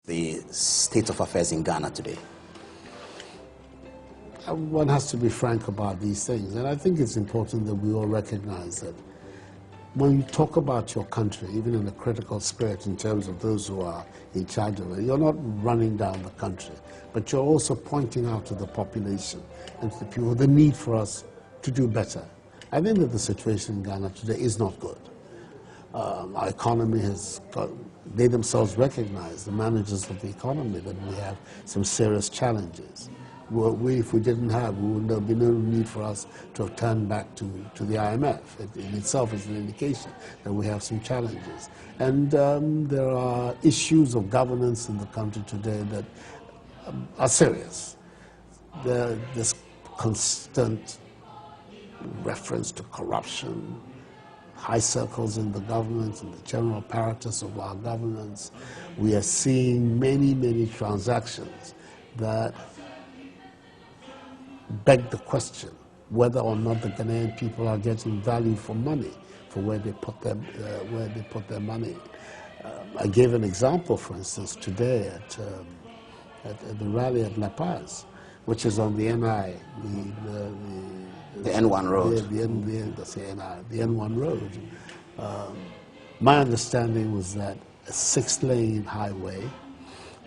the state of affairs in Ghana today? One has to be frank about these things, and I think it's important that we all recognize that when you talk about your country, even in a critical spirit in terms of those who are in charge of it, you're not running down the country, but you're also pointing out to the population and to the people the need for us to do better. I think that the situation in Ghana today is not good. Our economy has got, they themselves recognize, the managers of the economy, that we have some serious challenges. If we didn't have, there would be no need for us to have turned back to the IMF. It in itself is an indication that we have some challenges. And there are issues of governance in the country today that are serious. There's constant reference to corruption, high circles in the government and the general apparatus of our governance. We are seeing many, many transactions that beg the question whether or not the Ghanaian people are getting value for money for where they put their money. I gave an example, for instance, today at the rally at La Paz, which is on the NI, the N1 road. The N1 road. My understanding was that a 6-lane highway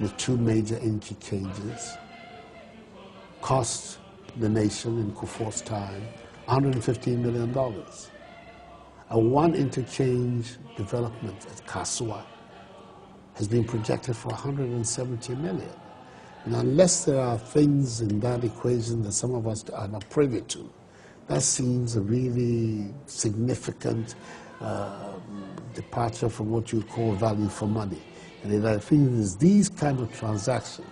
with 2 major interchanges cost the nation in Kufuor's time $115 million. A 1 interchange development at Kasua has been projected for $170 million. And unless there are things in that equation that some of us are not privy to, that seems a really significant departure from what you call value for money. And I think it is these kind of transactions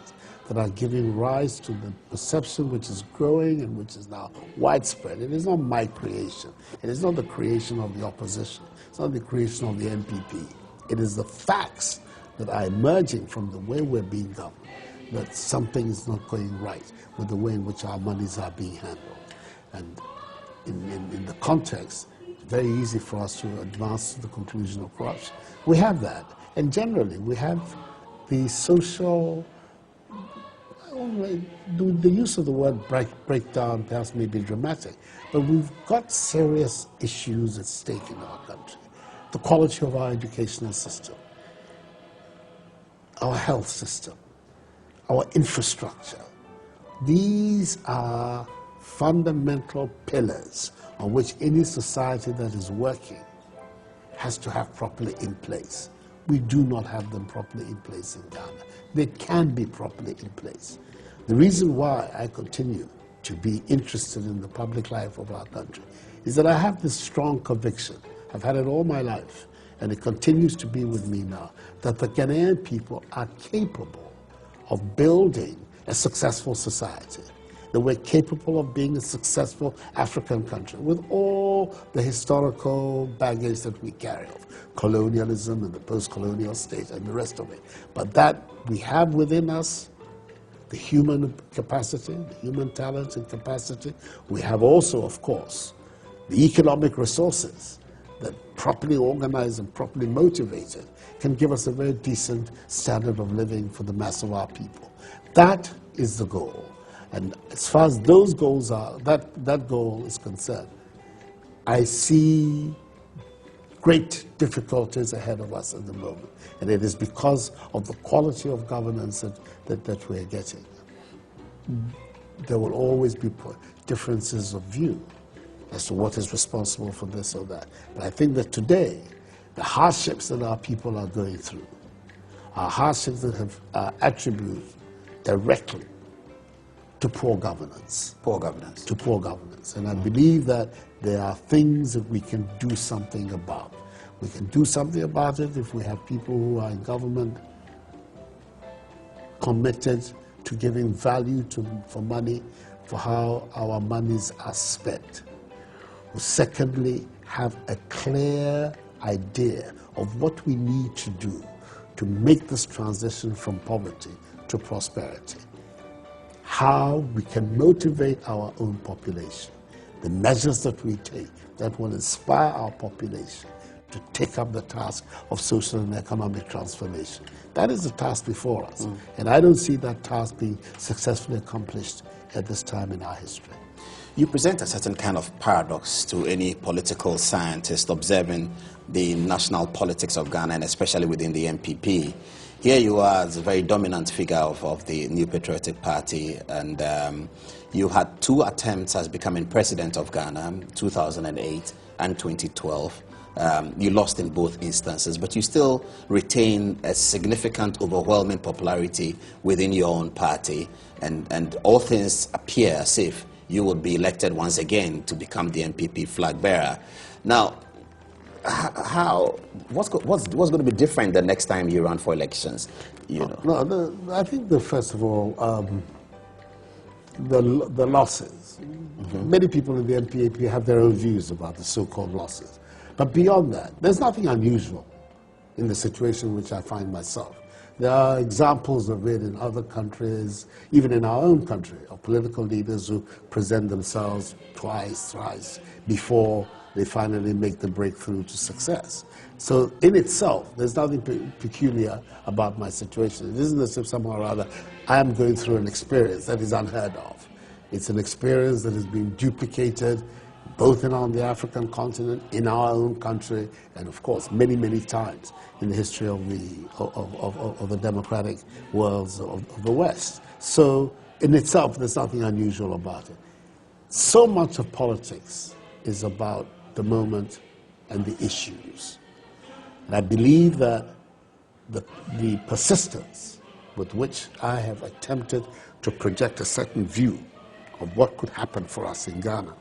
that are giving rise to the perception which is growing and which is now widespread. It is not my creation. It is not the creation of the opposition. It's not the creation of the NPP. It is the facts that are emerging from the way we're being governed, that something is not going right with the way in which our monies are being handled. And in the context, it's very easy for us to advance to the conclusion of corruption. We have that. And generally, we have the social, the use of the word breakdown perhaps may be dramatic, but we've got serious issues at stake in our country. The quality of our educational system, our health system, our infrastructure. These are fundamental pillars on which any society that is working has to have properly in place. We do not have them properly in place in Ghana. They can be properly in place. The reason why I continue to be interested in the public life of our country is that I have this strong conviction, I've had it all my life, and it continues to be with me now, that the Ghanaian people are capable of building a successful society, that we're capable of being a successful African country with all the historical baggage that we carry of colonialism and the post-colonial state and the rest of it. But that we have within us the human capacity, the human talent and capacity. We have also, of course, the economic resources that properly organized and properly motivated can give us a very decent standard of living for the mass of our people. That is the goal. And as far as those goals are, that goal is concerned, I see great difficulties ahead of us at the moment. And it is because of the quality of governance that we're getting. There will always be differences of view as to what is responsible for this or that. But I think that today, the hardships that our people are going through are hardships that have attributed directly to poor governance. To poor governance. And I believe that there are things that we can do something about. We can do something about it if we have people who are in government committed to giving value for money, for how our monies are spent. We secondly have a clear idea of what we need to do to make this transition from poverty to prosperity. How we can motivate our own population, the measures that we take that will inspire our population to take up the task of social and economic transformation. That is the task before us. And I don't see that task being successfully accomplished at this time in our history. You present a certain kind of paradox to any political scientist observing the national politics of Ghana, and especially within the NPP. Here you are as a very dominant figure of the New Patriotic Party, and you had 2 attempts as becoming president of Ghana, 2008 and 2012. You lost in both instances, but you still retain a significant, overwhelming popularity within your own party, and all things appear as if you would be elected once again to become the NPP flag bearer. Now, what's going to be different the next time you run for elections? You know? No, I think that first of all, the losses. Many people in the NPP have their own views about the so-called losses. But beyond that, there's nothing unusual in the situation in which I find myself. There are examples of it in other countries, even in our own country, of political leaders who present themselves twice, thrice, before they finally make the breakthrough to success. So in itself, there's nothing peculiar about my situation. It isn't as if somehow or other I am going through an experience that is unheard of. It's an experience that has been duplicated both on the African continent, in our own country, and of course many, many times in the history of the democratic worlds of the West. So in itself, there's nothing unusual about it. So much of politics is about the moment and the issues. And I believe that the persistence with which I have attempted to project a certain view of what could happen for us in Ghana,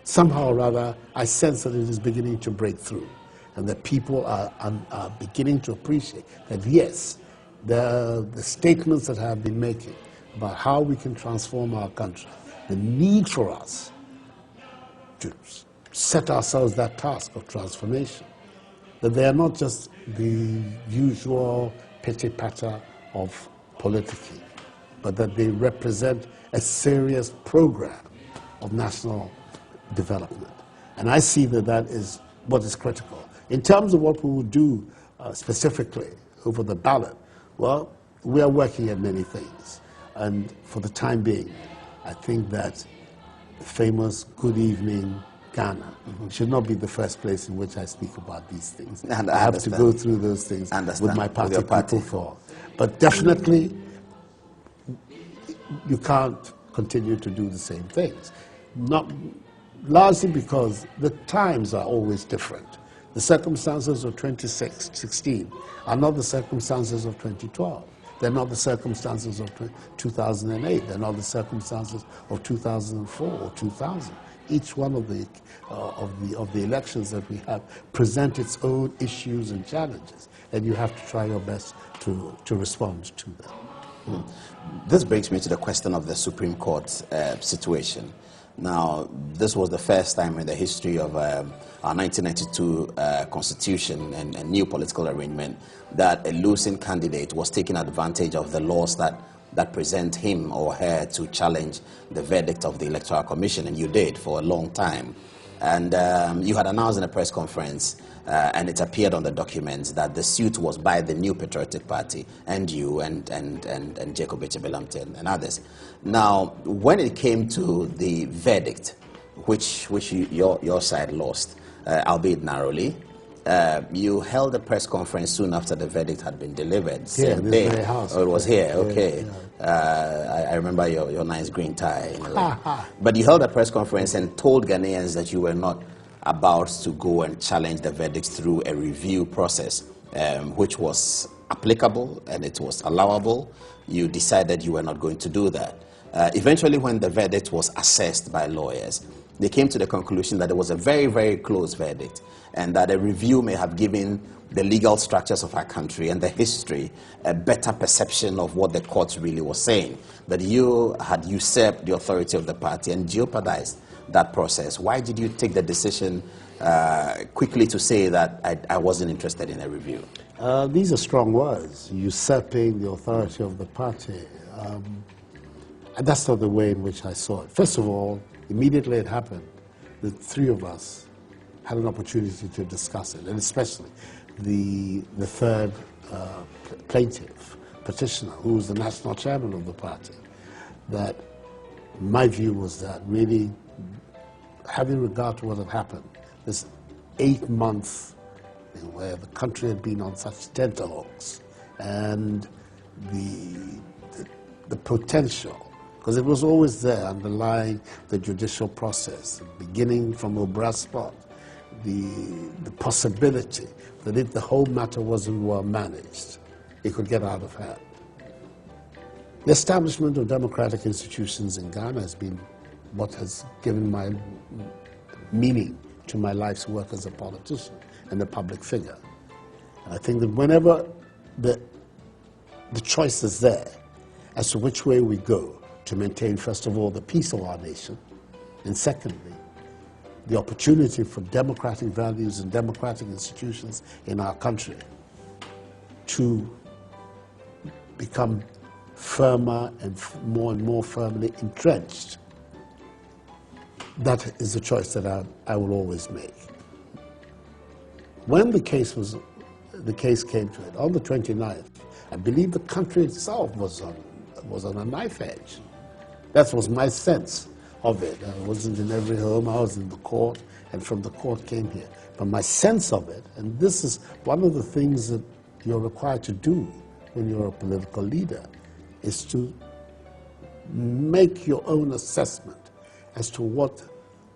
somehow or other, I sense that it is beginning to break through, and that people are beginning to appreciate that, yes, the statements that I have been making about how we can transform our country, the need for us to set ourselves that task of transformation, that they are not just the usual pity-patter of politicking, but that they represent a serious program of national development. And I see that that is what is critical. In terms of what we will do specifically over the ballot, well, we are working at many things. And for the time being, I think that the famous Good Evening Ghana should not be the first place in which I speak about these things. And I have to go through those things with my party people for. But definitely, you can't continue to do the same things. Largely because the times are always different. The circumstances of 2016 are not the circumstances of 2012. They're not the circumstances of 2008. They're not the circumstances of 2004 or 2000. Each one of the elections that we have present its own issues and challenges, and you have to try your best to respond to them. This brings me to the question of the Supreme Court situation. Now, this was the first time in the history of our 1992 constitution and new political arrangement that a losing candidate was taking advantage of the laws that present him or her to challenge the verdict of the Electoral Commission, and you did for a long time. And you had announced in a press conference, and it appeared on the documents, that the suit was by the New Patriotic Party and you and Jacob Echebelamte and others. Now, when it came to the verdict, which your side lost, albeit narrowly, you held a press conference soon after the verdict had been delivered. Yeah, in this very house. Oh, it was here, okay. Yeah. I remember your nice green tie. But you held a press conference and told Ghanaians that you were not about to go and challenge the verdict through a review process, which was applicable and it was allowable. You decided you were not going to do that. Eventually, when the verdict was assessed by lawyers, they came to the conclusion that it was a very, very close verdict, and that a review may have given the legal structures of our country and the history a better perception of what the court really was saying, that you had usurped the authority of the party and jeopardized that process. Why did you take the decision quickly to say that I wasn't interested in a review? These are strong words, usurping the authority of the party. And that's not the way in which I saw it. First of all, immediately it happened, the three of us had an opportunity to discuss it, and especially the third plaintiff, petitioner, who was the national chairman of the party, that my view was that really, having regard to what had happened, this 8 months where the country had been on such tenterhooks, and the potential, because it was always there underlying the judicial process, beginning from Obraspot, the possibility that if the whole matter wasn't well managed, it could get out of hand. The establishment of democratic institutions in Ghana has been what has given my meaning to my life's work as a politician and a public figure. And I think that whenever the choice is there as to which way we go to maintain, first of all, the peace of our nation, and secondly, the opportunity for democratic values and democratic institutions in our country to become firmer and more firmly entrenched, that is the choice that I will always make. When the case came to it, on the 29th, I believe the country itself was on a knife edge. That was my sense of it. I wasn't in every home, I was in the court, and from the court came here. But my sense of it, and this is one of the things that you're required to do when you're a political leader, is to make your own assessment as to what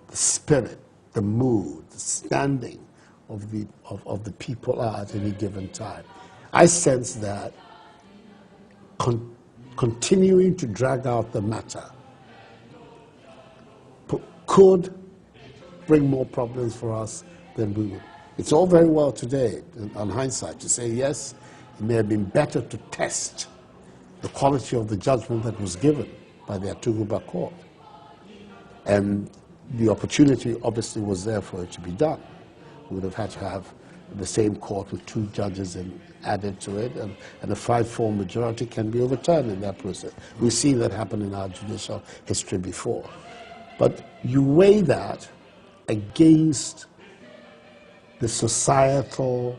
the spirit, the mood, the standing of the people are at any given time. I sense that continuing to drag out the matter could bring more problems for us than we would. It's all very well today, on hindsight, to say, yes, it may have been better to test the quality of the judgment that was given by the Atuguba court. And the opportunity obviously was there for it to be done. We would have had to have the same court with 2 judges added to it, and a 5-4 majority can be overturned in that process. We've seen that happen in our judicial history before. But you weigh that against the societal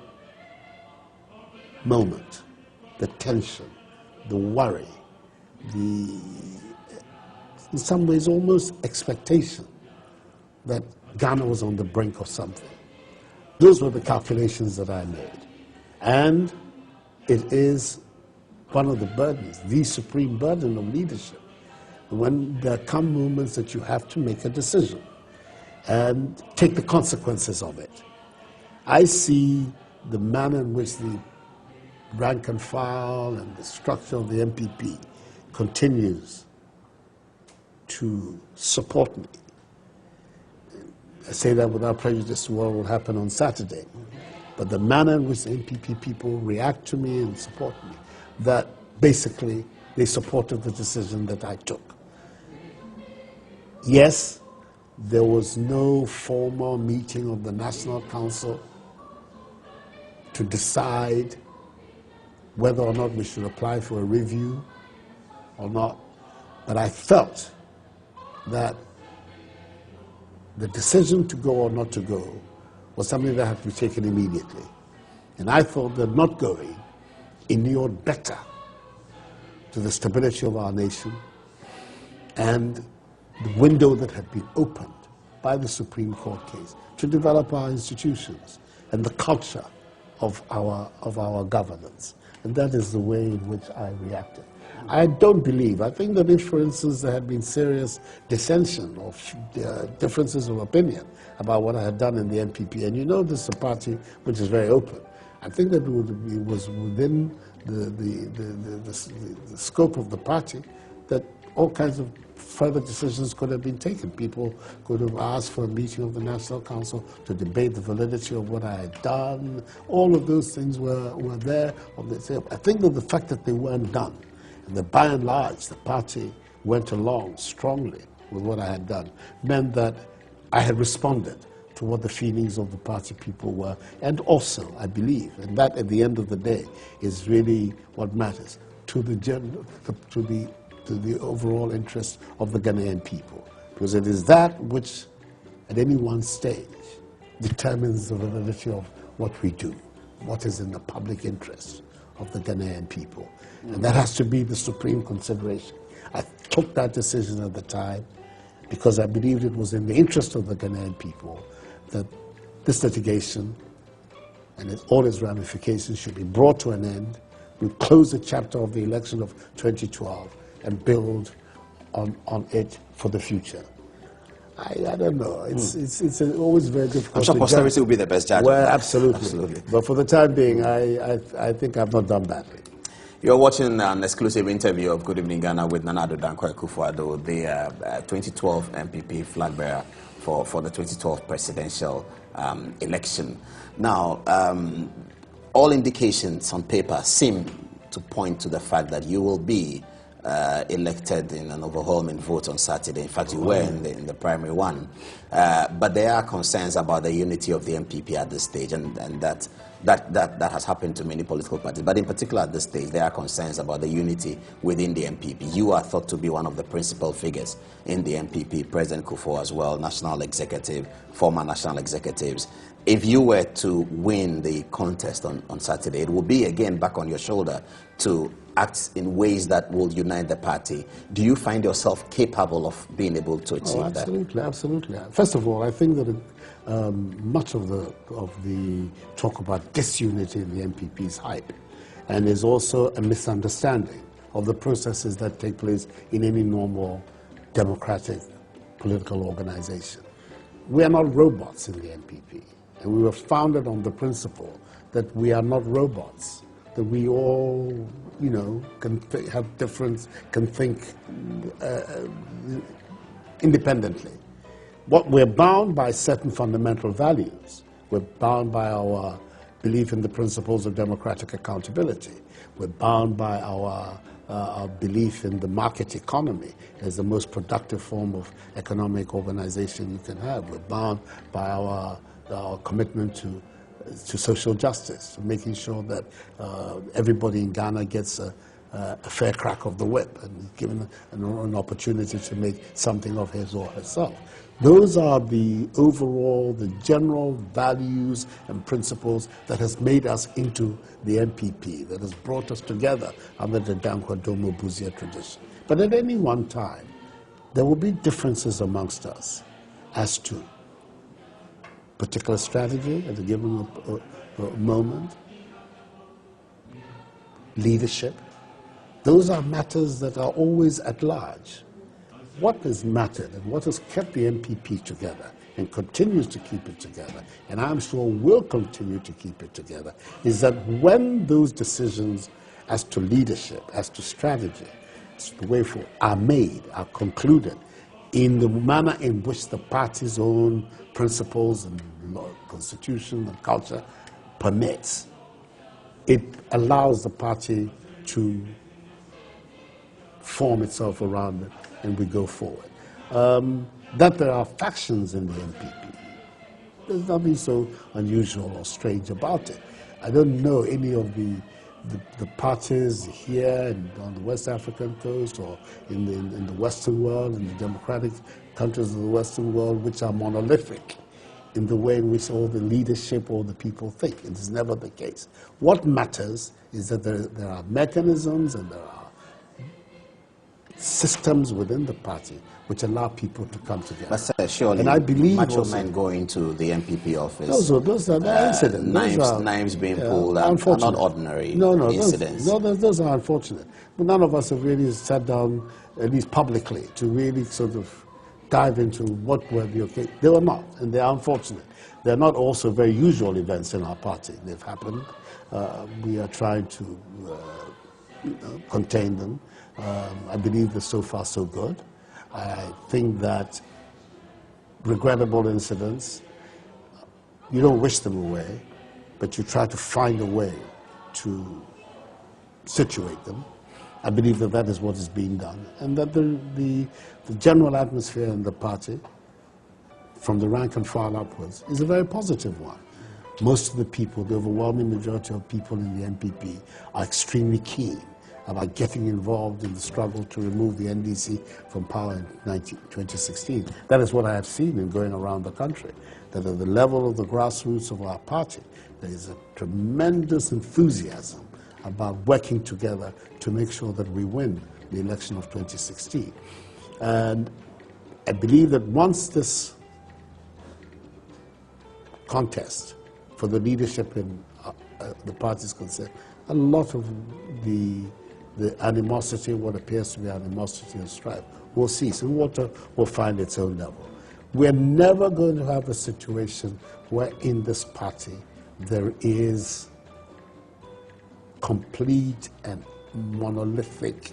moment, the tension, the worry, in some ways almost expectation that Ghana was on the brink of something. Those were the calculations that I made. And it is one of the burdens, the supreme burden of leadership, when there come moments that you have to make a decision and take the consequences of it. I see the manner in which the rank and file and the structure of the MPP continues to support me. I say that without prejudice to what will happen on Saturday. But the manner in which the MPP people react to me and support me, that basically they supported the decision that I took. Yes, there was no formal meeting of the National Council to decide whether or not we should apply for a review or not. But I felt that the decision to go or not to go was something that had to be taken immediately. And I thought that not going inured better to the stability of our nation and the window that had been opened by the Supreme Court case to develop our institutions and the culture of our governance. And that is the way in which I reacted. I don't believe, I think that if, for instance, there had been serious dissension or differences of opinion about what I had done in the MPP, and you know this is a party which is very open, I think that it was within the scope of the party that all kinds of further decisions could have been taken. People could have asked for a meeting of the National Council to debate the validity of what I had done. All of those things were there. I think that the fact that they weren't done, and that by and large the party went along strongly with what I had done, meant that I had responded to what the feelings of the party people were. And also, I believe, and that at the end of the day is really what matters, to the overall interest of the Ghanaian people. Because it is that which, at any one stage, determines the validity of what we do, what is in the public interest of the Ghanaian people. And that has to be the supreme consideration. I took that decision at the time because I believed it was in the interest of the Ghanaian people that this litigation and all its ramifications should be brought to an end. We close the chapter of the election of 2012 and build on it for the future. I don't know. It's always very difficult. I'm sure posterity will be the best judge. Well, absolutely. But for the time being, I think I've not done badly. You're watching an exclusive interview of Good Evening Ghana with Nana Addo Addo, the 2012 MPP flag bearer for the 2012 presidential election. Now, all indications on paper seem to point to the fact that you will be elected in an overwhelming vote on Saturday. In fact, you were in the primary one. But there are concerns about the unity of the MPP at this stage, and that has happened to many political parties. But in particular at this stage, there are concerns about the unity within the MPP. You are thought to be one of the principal figures in the MPP, President Kufuor as well, national executive, former national executives. If you were to win the contest on Saturday, it will be again back on your shoulder to act in ways that will unite the party. Do you find yourself capable of being able to achieve that? Absolutely. First of all, I think that much of the talk about disunity in the MPP is hype, and is also a misunderstanding of the processes that take place in any normal democratic political organization. We are not robots in the MPP, and we were founded on the principle that we are not robots, that we all, can think independently. We're bound by certain fundamental values. We're bound by our belief in the principles of democratic accountability. We're bound by our belief in the market economy as the most productive form of economic organization you can have. We're bound by our commitment to social justice, making sure that everybody in Ghana gets a fair crack of the whip and given an opportunity to make something of his or herself. Those are the general values and principles that has made us into the MPP, that has brought us together under the Dankwa Domo Buzia tradition. But at any one time, there will be differences amongst us as to particular strategy at a given moment, leadership. Those are matters that are always at large. What has mattered and what has kept the MPP together and continues to keep it together, and I'm sure will continue to keep it together, is that when those decisions as to leadership, as to strategy, as to the way forward, are made, are concluded, in the manner in which the party's own principles and law, constitution and culture permits, it allows the party to form itself around it, and we go forward. That there are factions in the MPP, there's nothing so unusual or strange about it. I don't know any of the parties here on the West African coast or in the Western world, in the democratic countries of the Western world, which are monolithic in the way in which all the leadership or the people think. It is never the case. What matters is that there are mechanisms and there are systems within the party which allow people to come together. But sir, surely, and I believe macho men going to the MPP office. Those are incidents. Names being pulled are not ordinary incidents. Those are unfortunate. But none of us have really sat down, at least publicly, to really sort of dive into what were the occasions. They were not, and they are unfortunate. They're not also very usual events in our party. They've happened. We are trying to contain them. I believe that so far so good. I think that regrettable incidents, you don't wish them away, but you try to find a way to situate them. I believe that that is what is being done, and that the general atmosphere in the party, from the rank and file upwards, is a very positive one. Most of the people, the overwhelming majority of people in the MPP, are extremely keen about getting involved in the struggle to remove the NDC from power in 2016. That is what I have seen in going around the country, that at the level of the grassroots of our party, there is a tremendous enthusiasm about working together to make sure that we win the election of 2016. And I believe that once this contest for the leadership in the party is concerned, a lot of the animosity, what appears to be animosity and strife, will cease, and water will find its own level. We're never going to have a situation where in this party there is complete and monolithic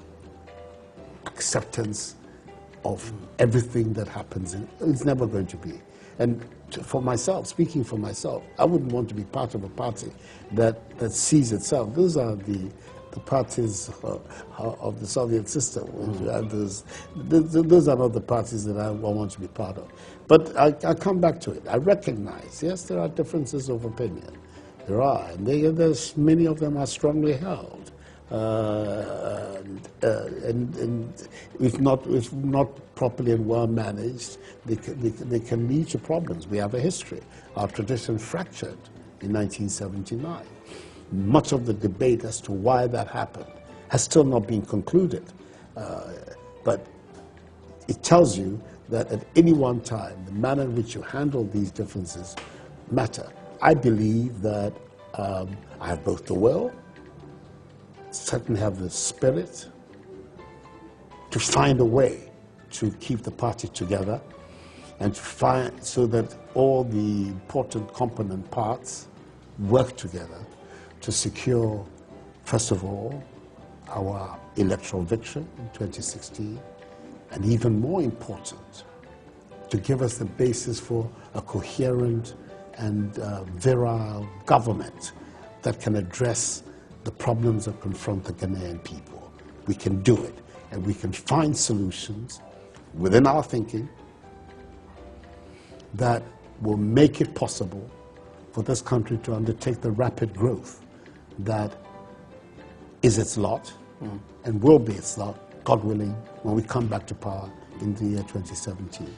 acceptance of everything that happens. It's never going to be. And for myself, speaking for myself, I wouldn't want to be part of a party that sees itself. Those are the parties of the Soviet system. Those are not the parties that I want to be part of. But I come back to it. I recognize, yes, there are differences of opinion. There are, and there's many of them are strongly held. And if not properly and well managed, they can lead to problems. We have a history. Our tradition fractured in 1979. Much of the debate as to why that happened has still not been concluded. But it tells you that at any one time, the manner in which you handle these differences matter. I believe that I have both the will, certainly have the spirit to find a way to keep the party together and to find so that all the important component parts work together to secure, first of all, our electoral victory in 2016, and even more important, to give us the basis for a coherent and virile government that can address the problems that confront the Ghanaian people. We can do it, and we can find solutions within our thinking that will make it possible for this country to undertake the rapid growth that is its lot and will be its lot, God willing, when we come back to power in the year 2017.